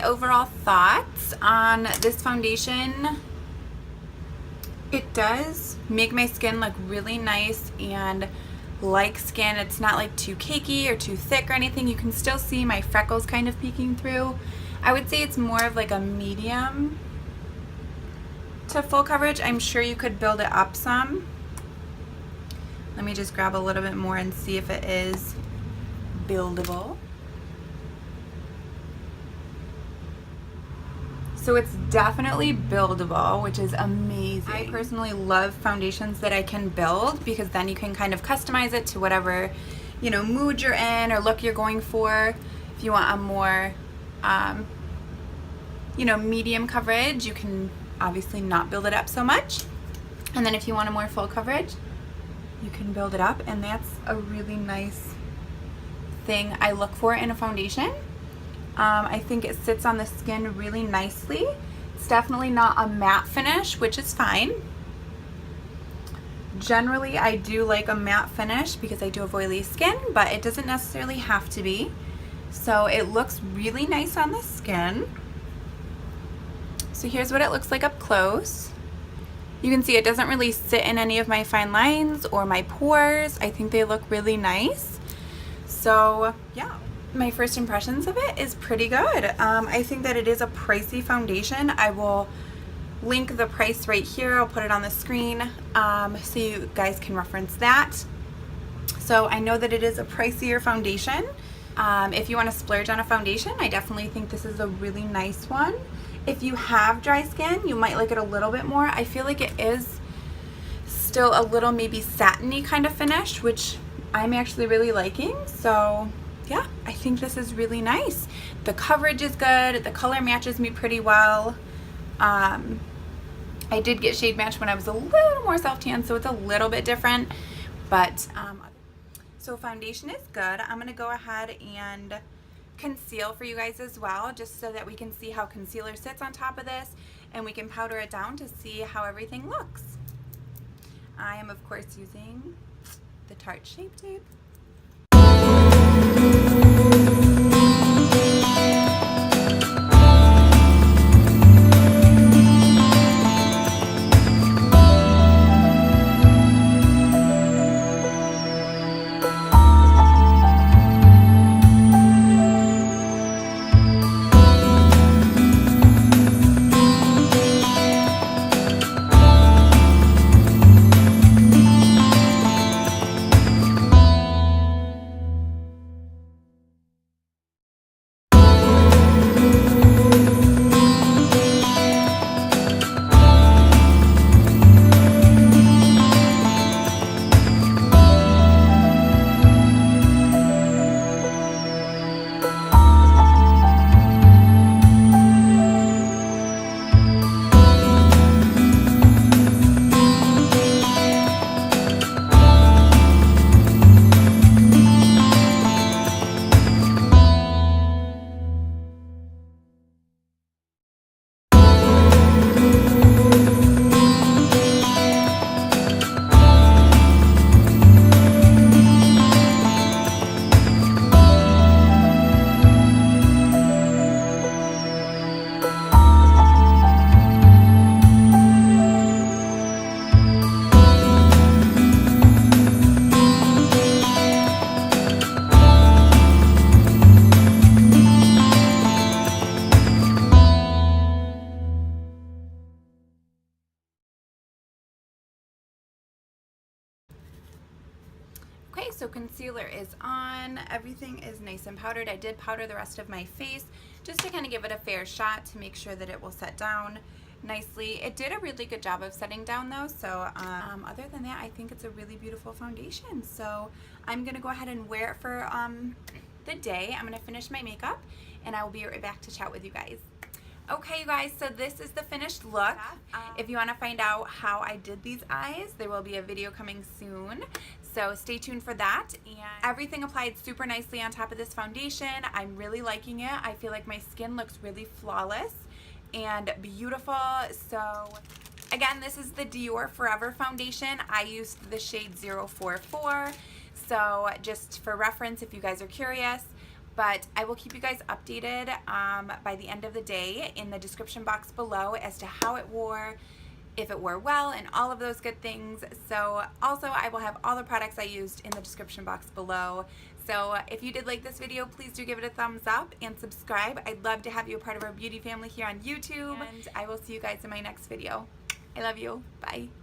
my overall thoughts on this foundation. It does make my skin look really nice and like skin. It's not like too cakey or too thick or anything. You can still see my freckles kind of peeking through. I would say it's more of like a medium to full coverage. I'm sure you could build it up some. Let me just grab a little bit more and see if it is buildable. So it's definitely buildable, which is amazing. I personally love foundations that I can build because then you can kind of customize it to whatever, you know, mood you're in or look you're going for. If you want a more, you know, medium coverage, you can obviously not build it up so much. And then if you want a more full coverage, you can build it up, and that's a really nice thing I look for in a foundation. I think it sits on the skin really nicely. It's definitely not a matte finish, which is fine. Generally, I do like a matte finish because I do have oily skin, but it doesn't necessarily have to be. So it looks really nice on the skin. So here's what it looks like up close. You can see it doesn't really sit in any of my fine lines or my pores. I think they look really nice. So yeah, my first impressions of it is pretty good. I think that it is a pricey foundation. I will link the price right here. I'll put it on the screen so you guys can reference that. So I know that it is a pricier foundation. If you want to splurge on a foundation, I definitely think this is a really nice one. If you have dry skin, you might like it a little bit more. I feel like it is still a little maybe satiny kind of finish, which I'm actually really liking. So yeah, I think this is really nice. The coverage is good. The color matches me pretty well. I did get shade match when I was a little more self-tan, so it's a little bit different. But so foundation is good. I'm going to go ahead and conceal for you guys as well, just so that we can see how concealer sits on top of this, and we can powder it down to see how everything looks. I am of course using the Tarte Shape Tape. Okay, so concealer is on. Everything is nice and powdered. I did powder the rest of my face just to kind of give it a fair shot to make sure that it will set down nicely. It did a really good job of setting down though, so other than that, I think it's a really beautiful foundation. So I'm going to go ahead and wear it for the day. I'm going to finish my makeup and I will be right back to chat with you guys. Okay, you guys, so this is the finished look. If you want to find out how I did these eyes, there will be a video coming soon. So stay tuned for that. And everything applied super nicely on top of this foundation. I'm really liking it. I feel like my skin looks really flawless and beautiful. So again, this is the Dior Forever foundation. I used the shade 044. So just for reference, if you guys are curious, But I will keep you guys updated by the end of the day in the description box below as to how it wore, if it wore well, and all of those good things. So also I will have all the products I used in the description box below. So if you did like this video, please do give it a thumbs up and subscribe. I'd love to have you a part of our beauty family here on YouTube. And I will see you guys in my next video. I love you. Bye.